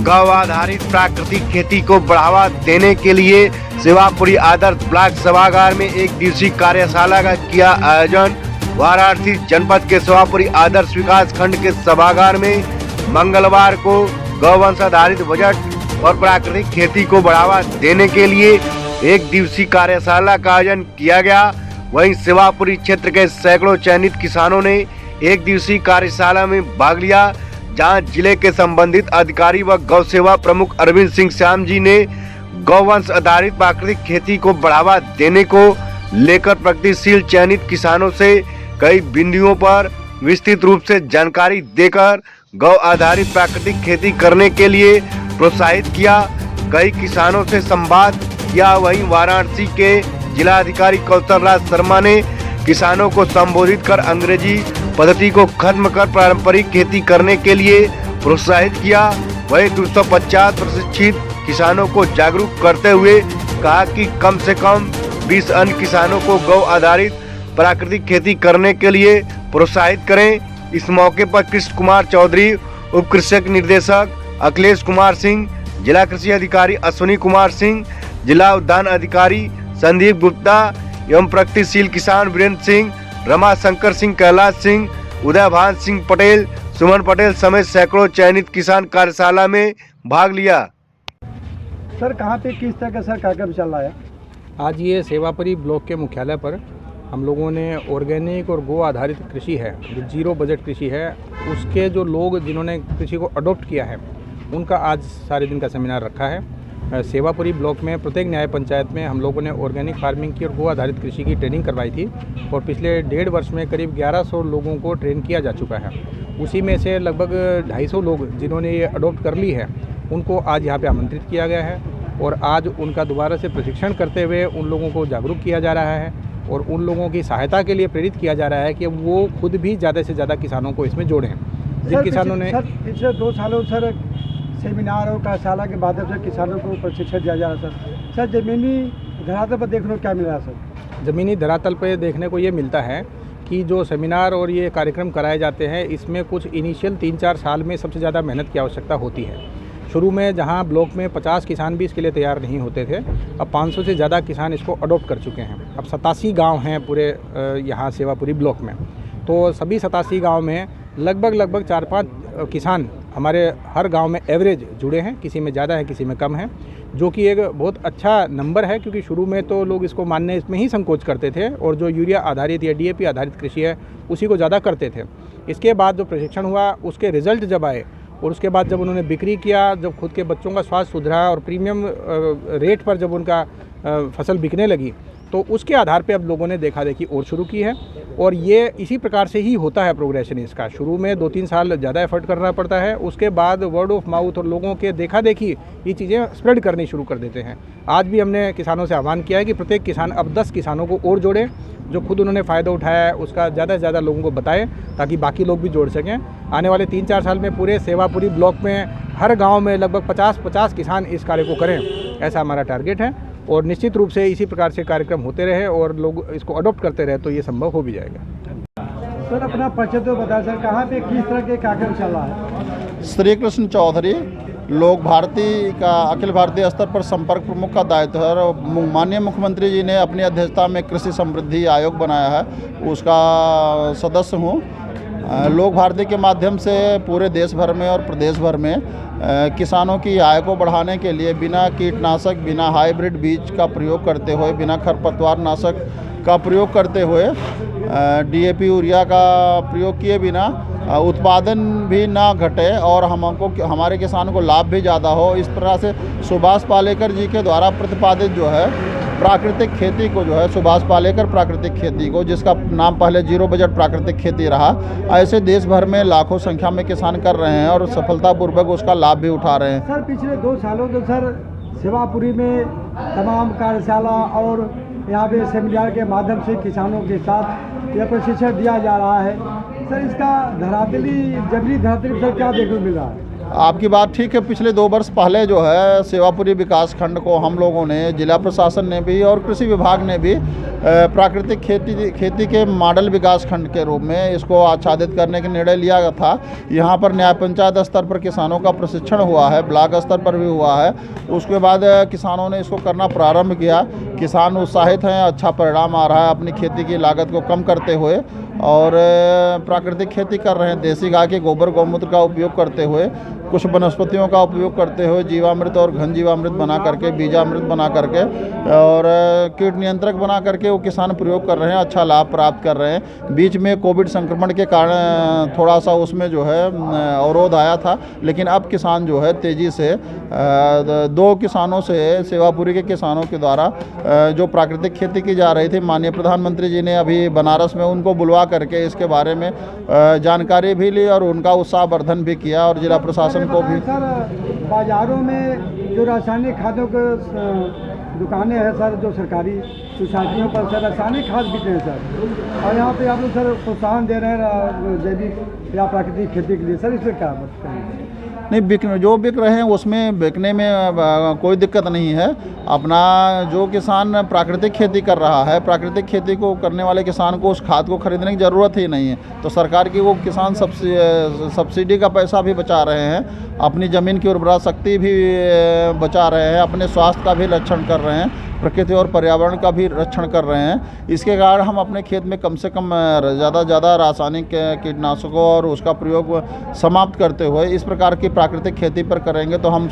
गौ आधारित प्राकृतिक खेती को बढ़ावा देने के लिए सेवापुरी आदर्श ब्लॉक सभागार में एक दिवसीय कार्यशाला का किया आयोजन। वाराणसी जनपद के सेवापुरी आदर्श विकास खंड के सभागार में मंगलवार को गौवंश आधारित बजट और प्राकृतिक खेती को बढ़ावा देने के लिए एक दिवसीय कार्यशाला का आयोजन किया गया। वहीं सेवापुरी क्षेत्र के सैकड़ों चयनित किसानों ने एक दिवसीय कार्यशाला में भाग लिया, जहां जिले के संबंधित अधिकारी व गौ सेवा प्रमुख अरविंद सिंह श्याम जी ने गौवंश आधारित प्राकृतिक खेती को बढ़ावा देने को लेकर प्रगतिशील चयनित किसानों से कई बिंदुओं पर विस्तृत रूप से जानकारी देकर गौ आधारित प्राकृतिक खेती करने के लिए प्रोत्साहित किया। कई किसानों से संवाद किया। वहीं वाराणसी के जिलाधिकारी कौशल राज शर्मा ने किसानों को संबोधित कर अंग्रेजी पद्धति को खत्म कर पारंपरिक खेती करने के लिए प्रोत्साहित किया। वहीं 250 प्रशिक्षित किसानों को जागरूक करते हुए कहा कि कम से कम 20 अन्य किसानों को गौ आधारित प्राकृतिक खेती करने के लिए प्रोत्साहित करें। इस मौके पर कृष्ण कुमार चौधरी, उप कृषक निर्देशक अखिलेश कुमार सिंह, जिला कृषि अधिकारी अश्विनी कुमार सिंह, जिला उद्यान अधिकारी संदीप गुप्ता एवं प्रगतिशील किसान वीरेंद्र सिंह, रमा शंकर सिंह, कैलाश सिंह, उदयभान सिंह पटेल, सुमन पटेल समेत सैकड़ों चयनित किसान कार्यशाला में भाग लिया। सर कहाँ पे किस तरह का सर कार्यक्रम चल रहा है? आज ये सेवापुरी ब्लॉक के मुख्यालय पर हम लोगों ने ऑर्गेनिक और गो आधारित कृषि है, जो जीरो बजट कृषि है, उसके जो लोग जिन्होंने कृषि को अडॉप्ट किया है उनका आज सारे दिन का सेमिनार रखा है। सेवापुरी ब्लॉक में प्रत्येक न्याय पंचायत में हम लोगों ने ऑर्गेनिक फार्मिंग की और गो आधारित कृषि की ट्रेनिंग करवाई थी और पिछले 1.5 वर्ष में करीब 1100 लोगों को ट्रेन किया जा चुका है। उसी में से लगभग 250 लोग जिन्होंने ये अडॉप्ट कर ली है उनको आज यहाँ पे आमंत्रित किया गया है और आज उनका दोबारा से प्रशिक्षण करते हुए उन लोगों को जागरूक किया जा रहा है और उन लोगों की सहायता के लिए प्रेरित किया जा रहा है कि वो खुद भी ज़्यादा से ज़्यादा किसानों को इसमें जोड़ें। जिन किसानों ने पिछले 2 सालों सर सेमिनार और कार्यशाला के माध्यम से किसानों को प्रशिक्षण दिया जा रहा है। सर ज़मीनी धरातल पर देखने को क्या मिल रहा है? सर ज़मीनी धरातल पर देखने को ये मिलता है कि जो सेमिनार और ये कार्यक्रम कराए जाते हैं इसमें कुछ इनिशियल 3-4 साल में सबसे ज़्यादा मेहनत की आवश्यकता होती है। शुरू में जहां ब्लॉक में 50 किसान भी इसके लिए तैयार नहीं होते थे, अब 500 से ज़्यादा किसान इसको अडॉप्ट कर चुके हैं। अब 87 गांव हैं पूरे यहाँ सेवापुरी ब्लॉक में, तो सभी 87 गांव में लगभग 4-5 किसान हमारे हर गांव में एवरेज जुड़े हैं, किसी में ज़्यादा है किसी में कम है, जो कि एक बहुत अच्छा नंबर है। क्योंकि शुरू में तो लोग इसको मानने इसमें ही संकोच करते थे और जो यूरिया आधारित या DAP आधारित कृषि है उसी को ज़्यादा करते थे। इसके बाद जो प्रशिक्षण हुआ उसके रिज़ल्ट जब आए और उसके बाद जब उन्होंने बिक्री किया, जब खुद के बच्चों का स्वास्थ्य सुधरा और प्रीमियम रेट पर जब उनका फसल बिकने लगी तो उसके आधार पे अब लोगों ने देखा देखी और शुरू की है। और ये इसी प्रकार से ही होता है प्रोग्रेशन इसका। शुरू में 2-3 साल ज़्यादा एफर्ट करना पड़ता है, उसके बाद वर्ड ऑफ माउथ और लोगों के देखा देखी ये चीज़ें स्प्रेड करनी शुरू कर देते हैं। आज भी हमने किसानों से आह्वान किया है कि प्रत्येक किसान अब 10 किसानों को और जोड़ें, जो खुद उन्होंने फ़ायदा उठाया है उसका ज़्यादा से ज़्यादा लोगों को बताएं ताकि बाकी लोग भी जोड़ सकें। आने वाले 3-4 साल में पूरे सेवापुरी ब्लॉक में हर गांव में लगभग 50 किसान इस कार्य को करें, ऐसा हमारा टारगेट है। और निश्चित रूप से इसी प्रकार से कार्यक्रम होते रहे और लोग इसको अडॉप्ट करते रहे तो ये संभव हो भी जाएगा। सर अपना परिचय तो बताएं सर, कहाँ पे किस तरह के कार्यक्रम चल रहा है? श्री कृष्ण चौधरी, लोक भारती का अखिल भारतीय स्तर पर संपर्क प्रमुख का दायित्व है और माननीय मुख्यमंत्री जी ने अपनी अध्यक्षता में कृषि समृद्धि आयोग बनाया है, उसका सदस्य हूँ। लोक भारती के माध्यम से पूरे देश भर में और प्रदेश भर में किसानों की आय को बढ़ाने के लिए बिना कीटनाशक, बिना हाइब्रिड बीज का प्रयोग करते हुए, बिना खरपतवार नाशक का प्रयोग करते हुए, DAP यूरिया का प्रयोग किए बिना उत्पादन भी ना घटे और हमारे किसानों को लाभ भी ज़्यादा हो, इस तरह से सुभाष पालेकर जी के द्वारा प्रतिपादित जो है प्राकृतिक खेती को जो है सुभाष पालेकर प्राकृतिक खेती को, जिसका नाम पहले जीरो बजट प्राकृतिक खेती रहा, ऐसे देश भर में लाखों संख्या में किसान कर रहे हैं और सफलतापूर्वक उसका लाभ भी उठा रहे हैं। सर पिछले 2 सालों से सर सेवापुरी में तमाम कार्यशाला और यहाँ पे सेमिनार के माध्यम से किसानों के साथ यह प्रशिक्षण दिया जा रहा है। सर इसका जमीनी धरातल पर क्या देखने को मिल रहा है? आपकी बात ठीक है। पिछले 2 वर्ष पहले जो है सेवापुरी विकास खंड को हम लोगों ने, जिला प्रशासन ने भी और कृषि विभाग ने भी प्राकृतिक खेती के मॉडल विकास खंड के रूप में इसको आच्छादित करने का निर्णय लिया गया था। यहाँ पर न्याय पंचायत स्तर पर किसानों का प्रशिक्षण हुआ है, ब्लॉक स्तर पर भी हुआ है। उसके बाद किसानों ने इसको करना प्रारंभ किया। किसान उत्साहित हैं, अच्छा परिणाम आ रहा है अपनी खेती की लागत को कम करते हुए और प्राकृतिक खेती कर रहे हैं। देसी गाय के गोबर गौमूत्र का उपयोग करते हुए, कुछ वनस्पतियों का उपयोग करते हुए जीवामृत और घन जीवामृत बना करके, बीजामृत बना करके और कीट नियंत्रक बना करके वो किसान प्रयोग कर रहे हैं, अच्छा लाभ प्राप्त कर रहे हैं। बीच में कोविड संक्रमण के कारण थोड़ा सा उसमें जो है अवरोध आया था, लेकिन अब किसान जो है तेज़ी से 2 किसानों से, सेवापुरी के किसानों के द्वारा जो प्राकृतिक खेती की जा रही थी, माननीय प्रधानमंत्री जी ने अभी बनारस में उनको बुलवा करके इसके बारे में जानकारी भी ली और उनका उत्साहवर्धन भी किया और जिला प्रशासन को भी। सर, बाज़ारों में जो रासायनिक खादों के दुकानें हैं सर, जो सरकारी सोसाइटियों पर सर रासायनिक खाद बिकते हैं सर, और यहाँ पे आप लोग सर प्रोत्साहन दे रहे हैं जैविक या प्राकृतिक खेती के लिए, सर इसमें क्या बताएं? नहीं, जो बिक रहे हैं उसमें बिकने में कोई दिक्कत नहीं है। अपना जो किसान प्राकृतिक खेती कर रहा है, प्राकृतिक खेती को करने वाले किसान को उस खाद को खरीदने की ज़रूरत ही नहीं है। तो सरकार की वो किसान सब्सिडी का पैसा भी बचा रहे हैं, अपनी ज़मीन की उर्वरा शक्ति भी बचा रहे हैं, अपने स्वास्थ्य का भी रक्षण कर रहे हैं, प्रकृति और पर्यावरण का भी रक्षण कर रहे हैं। इसके कारण हम अपने खेत में कम से कम ज़्यादा रासायनिक कीटनाशकों और उसका प्रयोग समाप्त करते हुए इस प्रकार की प्राकृतिक खेती पर करेंगे तो हम